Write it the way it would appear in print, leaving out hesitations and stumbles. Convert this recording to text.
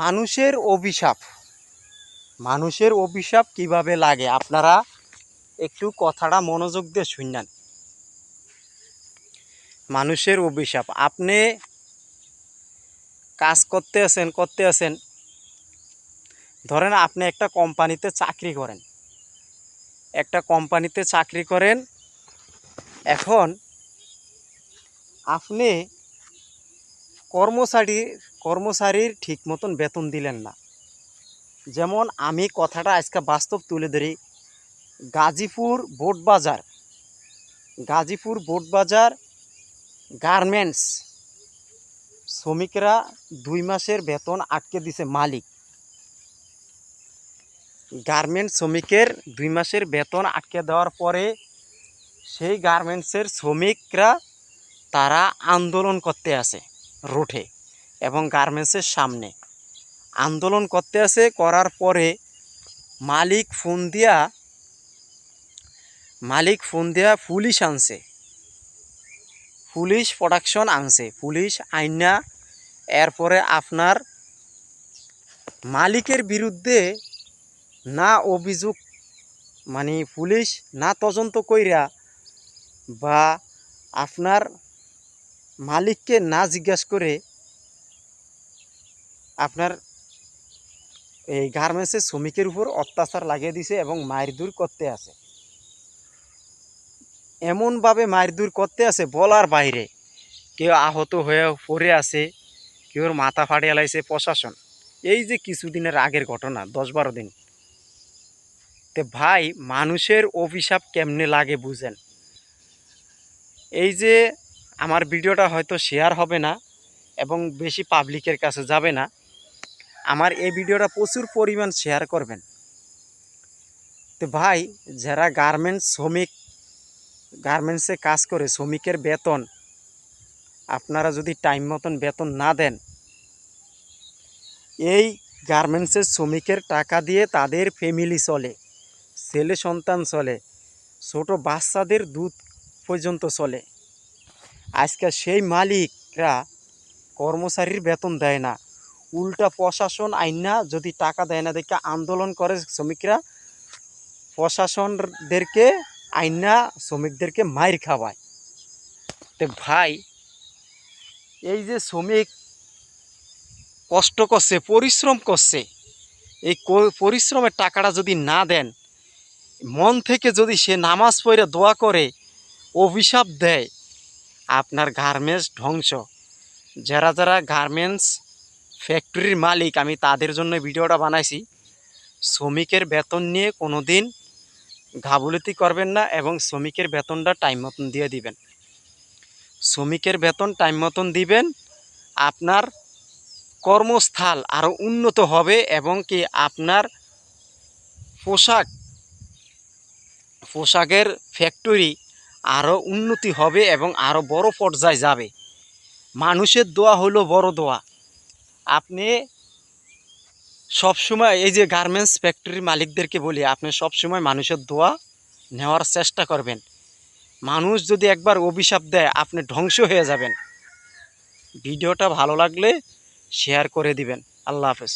মানুষের অভিশাপ কিভাবে লাগে আপনারা একটু কথাটা মনোযোগ দিয়ে শুনেন। মানুষের অভিশাপ, আপনি কাজ করতে আছেন, ধরেন আপনি একটা কোম্পানিতে চাকরি করেন, এখন আপনি কর্মচারীর ঠিক মতন বেতন দিলেন না। যেমন আমি কথাটা আজকে বাস্তব তুলে ধরি। গাজীপুর বোটবাজার গার্মেন্টস শ্রমিকরা 2 মাসের বেতন আটকে দিছে মালিক। গার্মেন্টস শ্রমিকের 2 মাসের বেতন আটকে দেওয়ার পরে সেই গার্মেন্টসের শ্রমিকরা তারা আন্দোলন করতে আসে রোডে এবং গার্মেন্টসের সামনে আন্দোলন করতে আসে। করার পরে মালিক ফোন দিয়া পুলিশ প্রোডাকশন আনছে, পুলিশ আইনা এরপরে আপনার মালিকের বিরুদ্ধে না অভিযোগ পুলিশ না তদন্ত কইরা বা আপনার মালিককে না জিজ্ঞাসা করে আপনার এই গার্মেন্টসের শ্রমিকের উপর অত্যাচার লাগিয়ে দিছে এবং মারধর করতে আছে। এমনভাবে মারধর করতে আছে বলার বাইরে। কেউ আহত হয়ে পড়ে আছে, কেউর মাথা ফাটিয়ে লাইছে প্রশাসন। এই যে কিছুদিনের আগের ঘটনা, 10-12 দিন। তে ভাই, মানুষের অভিশাপ কেমনে লাগে বুঝেন। এই যে আমার ভিডিওটা হয়তো শেয়ার হবে না এবং বেশি পাবলিকের কাছে যাবে না, আমার এই ভিডিওটা প্রচুর পরিমাণ শেয়ার করবেন। তো ভাই, যারা গার্মেন্টসে কাজ করে, শ্রমিকের বেতন আপনারা যদি টাইম মতন বেতন না দেন, এই গার্মেন্টসের শ্রমিকের টাকা দিয়ে তাদের ফ্যামিলি চলে, ছেলে সন্তান চলে, ছোট বাচ্চাদের দুধ পর্যন্ত চলে। আজকে সেই মালিকরা কর্মচারীর বেতন দেয় না, উল্টা প্রশাসন আইনা যদি টাকা দেয় না দেখে আন্দোলন করে শ্রমিকরা, প্রশাসনদেরকে আইনা শ্রমিকদেরকে মাইর খাওয়ায়। তো ভাই, এই যে শ্রমিক কষ্ট করছে, পরিশ্রম করছে, এই পরিশ্রমের টাকাটা যদি না দেন, মন থেকে যদি সে নামাজ পড়ে দোয়া করে অভিশাপ দেয়, আপনার গার্মেন্টস ধ্বংস। যারা গার্মেন্টস ফ্যাক্টরির মালিক, আমি তাদের জন্য ভিডিওটা বানাইছি। শ্রমিকের বেতন নিয়ে কোনো দিন ঘাবুলতি করবেন না এবং শ্রমিকের বেতনটা টাইম মতন দিয়ে দিবেন। শ্রমিকের বেতন টাইম মতন দিবেন, আপনার কর্মস্থল আরও উন্নত হবে এবং কি আপনার পোশাকের ফ্যাক্টরি আরও উন্নতি হবে এবং আরও বড় পর্যায়ে যাবে। মানুষের দোয়া হলো বড় দোয়া। আপনি সবসময়, এই যে গার্মেন্টস ফ্যাক্টরির মালিকদেরকে বলি, আপনি সবসময় মানুষের দোয়া নেওয়ার চেষ্টা করবেন। মানুষ যদি একবার অভিশাপ দেয়, আপনি ধ্বংস হয়ে যাবেন। ভিডিওটা ভালো লাগলে শেয়ার করে দিবেন। আল্লাহ হাফেজ।